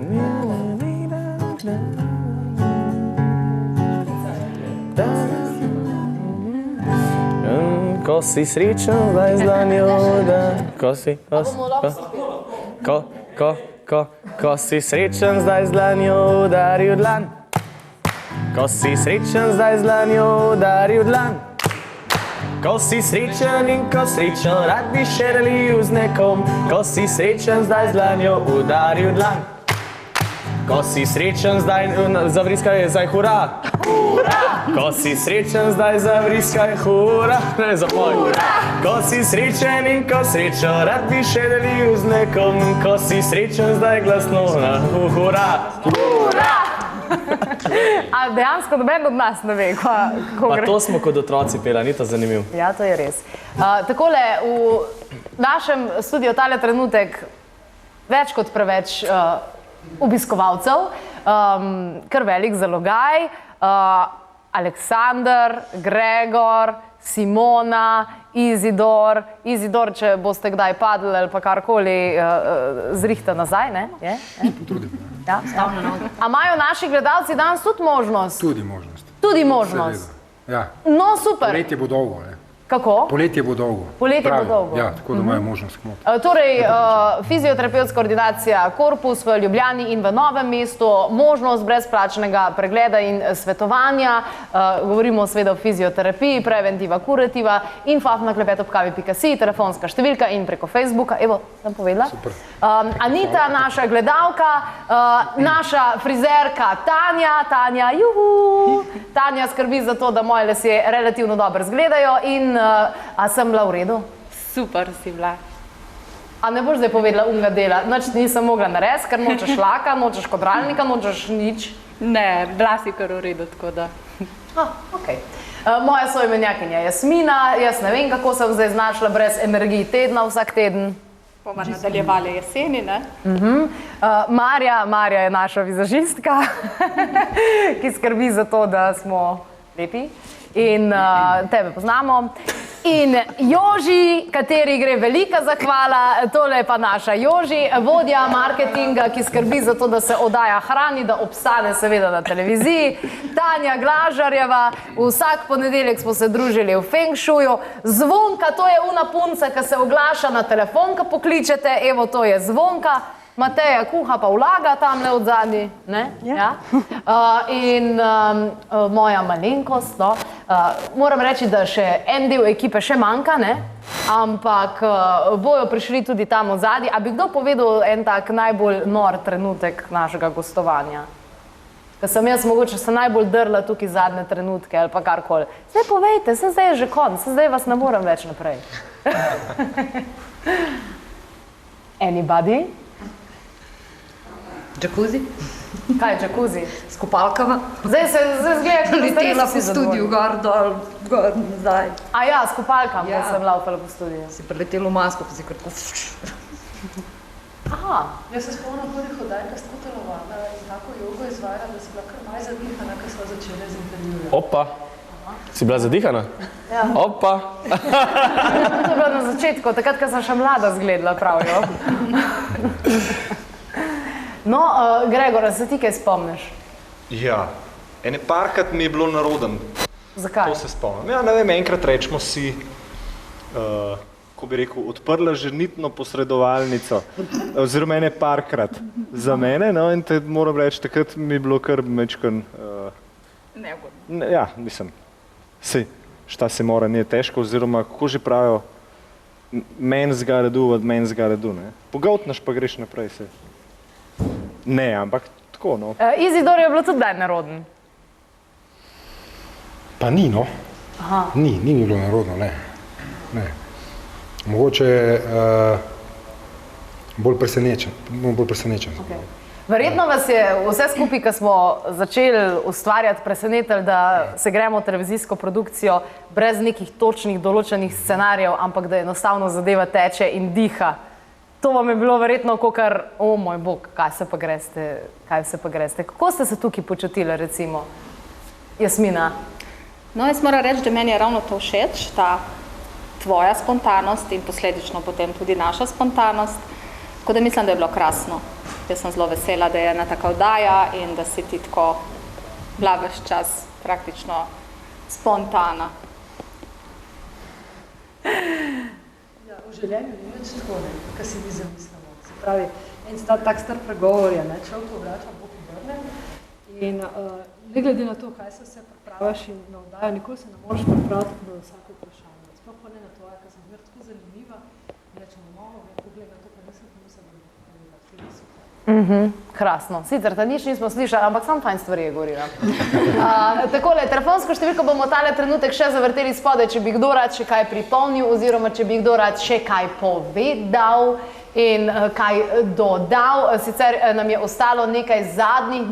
Ko si srečen zdaj z dlanjo, ko si srečen zdaj z dlanjo, udari v dlan. Ko si srečen zdaj z dlanjo, udari v dlan. Ko si srečen in ko srečen, rad bi še delil z nekom. Ko si srečen zdaj z dlanjo, udari v dlan. Ko si srečen zdaj, zavriskaj zdaj hura. Hura! Ko si srečen zdaj, zavriskaj hura. Ne, zapoj. Ko si srečen in ko srečen, rad bi še delil z nekom. Ko si srečen zdaj, glasno na hura. Hura! A dejansko noben od nas ne ve, ko Pa gre. to smo kot otroci pela, ni to zanimivo. Ja, to je res. Takole, v našem studiu tale trenutek več kot preveč obiskovalcev, kar velik zalogaj. Aleksandar, Gregor, Simona, Izidor. Izidor, če boste kdaj padli ali pa karkoli, zrihta nazaj, ne? Je? Potrudim. Ja? A imajo naši gledalci danes tudi možnost? Tudi možnost. Tudi možnost? Ja. No, super. Poletje bo dolgo, ne? Kako? Poletje bo dolgo. Poletje bo dolgo. Ja, tako da imajo možnost kmot. Torej, fizioterapevtska ordinacija Korpus v Ljubljani in v Novem mestu, možnost brezplačnega pregleda in svetovanja, govorimo seveda o fizioterapiji, preventiva, kurativa, info@klepet.kavi.si, telefonska številka in preko Facebooka, evo, sem povedala. Super. Anita, naša gledalka, naša frizerka Tanja, juhu! Tanja skrbi za to, da moje lasje relativno dobro izgledajo in a sem bila v redu? Super si bila. A ne boš zdaj povedala unga dela? Nič nisem mogla narediti, ker nočeš laka, nočeš kodralnika, nočeš nič. Ne, bila si kar v redu, tako da. Okej. Moja soimenjakinja Jasmina, jaz ne vem, kako sem zdaj znašla brez energij tedna vsak teden. Bomo nadaljevali jeseni, ne? Marja je naša vizažistka, ki skrbi za to, da smo lepi in tebe poznamo. In Joži, kateri gre velika zahvala, tole je pa naša Joži, vodja marketinga, ki skrbi za to, da se oddaja hrani, da obstane seveda na televiziji. Tanja Glažarjeva, vsak ponedeljek smo se družili v Feng Shuju. Zvonka, to je una punca, ki se oglaša na telefon, ko pokličete, evo, to je Zvonka. Mateja kuha pa vlaga tamle od zadnji, ne? Ja. In moja malenkost, no. Moram reči, da še en del ekipe še manjka, ne? Ampak bojo prišli tudi tam od zadnji. A bi kdo povedal en tak najbolj nor trenutek našega gostovanja? Ker sem jaz mogoče se najbolj drla tukaj zadnje trenutke ali pa karkoli. Zdaj povejte, zdaj je že konc, zdaj vas ne morem več naprej. Anybody? Džakuzi. Kaj je džakuzi? S kopalkama. Zdaj zgleda, kot da Letela ste po studiu, gor, dol, gor, nazaj. A ja, s kopalkami Ja. sem laufala po studiju. Si preletela v masko, pa si kar tako... Aha. Jaz se spomnim prvih oddaj, ko sta telovadila in tako jogo izvajala, da si bila kar malo zadihana, ko sva začela z intervjujem. Opa, si bila zadihana? Ja. Opa. To je bilo na začetku, takrat, ko sem še mlada zgledala, pravijo. No, Gregor, se ti kaj spomniš? Ja, ene parkrat mi je bilo naroden. Zakaj? To se spomnim. Ja, ne vem, enkrat rečemo si, ko bi rekel, odprla ženitno posredovalnico, oziroma ene parkrat za mene, no, in te moram reči, takrat mi je bilo kar mečkan... Neugodno. Ja, mislim, sej, šta se mora, nije težko, oziroma, kako že pravijo, men's gotta do what men's gotta do, ne. Pogoltnaš pa greš naprej, sej. Ne, ampak tako, no. Izidor je bilo tudi daj naroden. Pa ni, no. Aha. Ni bilo narodno, ne. Ne. Mogoče bolj presenečen. Okay. Verjetno vas je vse skupaj, ko smo začeli ustvarjati, presenetili, da se gremo v televizijsko produkcijo brez nekih točnih določenih scenarijev, ampak da enostavno zadeva teče in diha. To vam je bilo verjetno kakor, o moj bog, kaj se pa greste. Kako ste se tukaj počutili, recimo? Jasmina? No, jaz moram reči, da meni je ravno to všeč, ta tvoja spontanost in posledično potem tudi naša spontanost, tako da mislim, da je bilo krasno. Jaz sem zelo vesela, da je ena taka oddaja in da si ti tako bila ves čas praktično spontana. Ja, v življenju ni več tako, kar si mi zamislimo. Se pravi, tak star pregovor je, človek povrača, Bog obrne. In ne glede na to, kaj se vse pripravaš in na oddajo, nikoli se ne moreš pripraviti na vsako vprašanje. Sploh pa ne na tvoja, ker sem zmer tako zanimiva. Rečemo, pogled na to, pa nisem pomislila, da bo povedati. Tudi super. Krasno. Sicer ta nič nismo slišali, ampak sam fajn stvari je govorila. Takole, telefonsko številko bomo tale trenutek še zavrteli spodaj, če bi kdo rad še kaj pripomnil oziroma če bi kdo rad še kaj povedal in kaj dodal. Sicer nam je ostalo nekaj zadnjih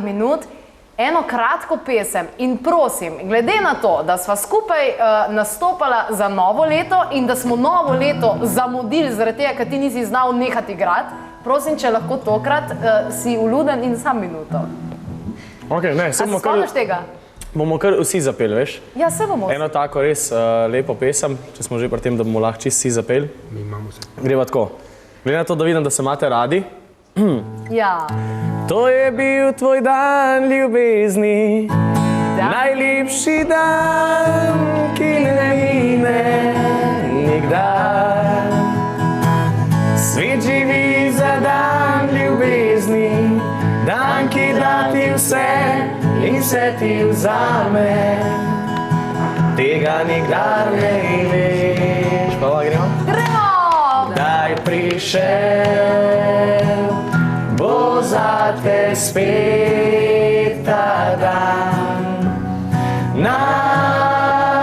minut, eno kratko pesem in prosim, glede na to, da sva skupaj nastopala za novo leto in da smo novo leto zamudili zaradi tega, ker ti nisi znal nehati igrati, prosim, če lahko tokrat si uluden in sam minuto. Ok, ne, A se spomniš tega? bomo kar vsi zapeli, veš? Ja, se bomo. Eno tako res lepo pesem, če smo že pri tem, da bomo lahko čisto vsi zapeli. Mi imamo vse. Greva tako. Glede na to, da vidim, da se imate radi. Ja. To je bil tvoj dan ljubezni, najlepši dan, ki ne mine nikdar. Svet živi za dan ljubezni, dan, ki da ti vse in vse ti vzame. Tega nikdar ne veš. Pa gremo? Gremo! Daj prišel, bo zate spet ta dan. Naj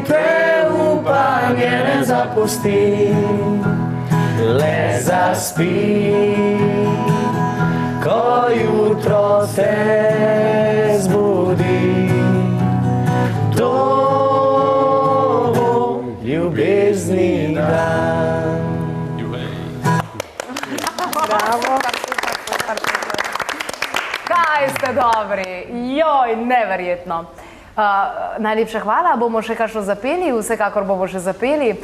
te upanje ne zapusti, le zaspi, ko jutro te zbudi. To bo ljubezni dan. Kaj ste dobri, joj, neverjetno. Najlepša hvala, bomo še kakšno zapeli, vsekakor bomo še zapeli.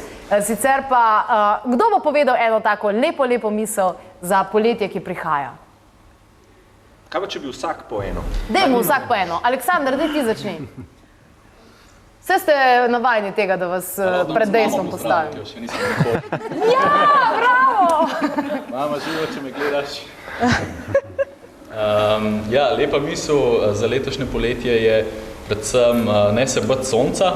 Sicer pa, kdo bo povedal eno tako lepo misel za poletje, ki prihaja? Kaj pa, če bi vsak po eno? Dajmo vsak po eno. Aleksandar, daj ti začni. Vse ste navajeni tega, da vas pred dejstvom postavim. Ja, bravo! Mama, živo, če me gledaš. Ja, lepa misel za letošnje poletje je predvsem ne se bati sonca,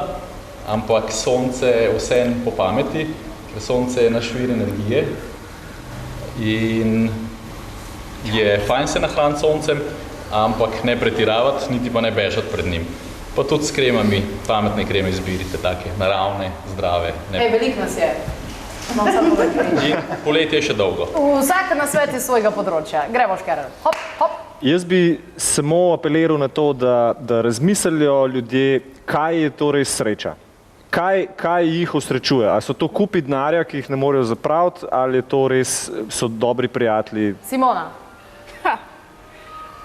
ampak sonce vseeno po pameti, ker sonce je naš vir energije in je fajn se nahraniti soncem, ampak ne pretiravati, niti pa ne bežati pred njim. Pa tudi s kremami, pametne kreme izbirite, take naravne, zdrave. Veliko nas je. In poletje je še dolgo. Vsak na svet iz svojega področja. Gremo, Škerer. Hop, hop. Jaz bi samo apeliral na to, da razmislijo ljudje, kaj je torej sreča. Kaj jih osrečuje? Ali so to kupi denarja, ki jih ne morejo zapraviti, ali je to res so dobri prijatelji? Simona.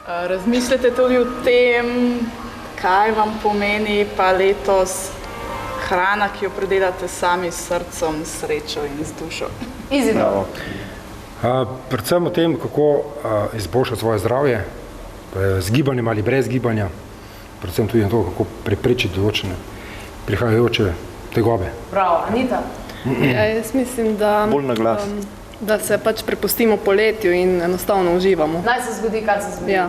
Razmislite tudi o tem, kaj vam pomeni pa letos hrana, ki jo predelate sami s srcem, s srečo in z dušo. Izidor. Predvsem o tem, kako izboljšati svoje zdravje, z gibanjem ali brez gibanja, predvsem tudi na to, kako preprečiti določene prihajajoče tegobe. Bravo, Anita. Ja, jaz mislim, da, Bolj na glas. Da se pač prepustimo poletju in enostavno uživamo. Naj se zgodi, kar se zgodi. Ja.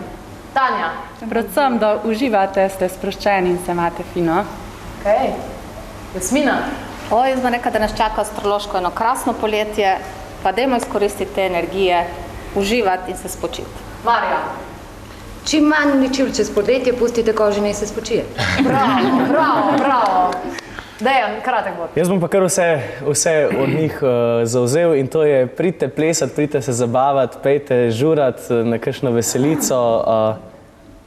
Tanja. Predvsem, da uživate, ste sproščeni in se imate fino. Okay. Jasmina. Jaz bom rekla, da nas čaka astrološko eno krasno poletje, pa dajmo izkoristiti te energije, uživati in se spočiti. Marja. Čim manj uničil čez poletje, pustite koži, naj se spočije. Bravo. Dejan, kratek bod. Jaz bom pa kar vse od njih zavzel in to je pridite plesati, pridite se zabavati, pejte žurati na kakšno veselico,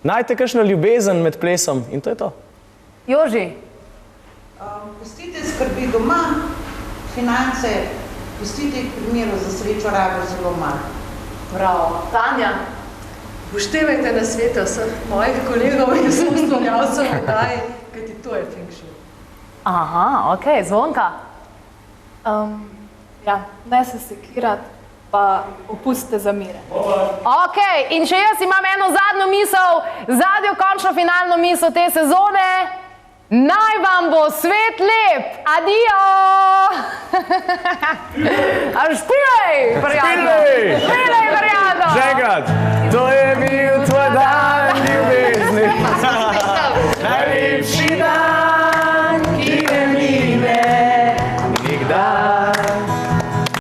najte kakšno ljubezen med plesom in to je to. Joži. Pustite skrbi doma, finance, pustite jih primeru za srečo rabo zelo malo. Bravo. Tanja. Upoštevajte na svete vseh mojih kolegov in soustvarjalcev v oddaji, kajti to je feng shui. Aha, ok, Zvonka. Ja, ne se sekirati, pa opustite zamire. Ok, in če jaz imam eno zadnjo misel, zadnjo končno finalno misel te sezone, naj vam bo svet lep, adijo! Až prijaj,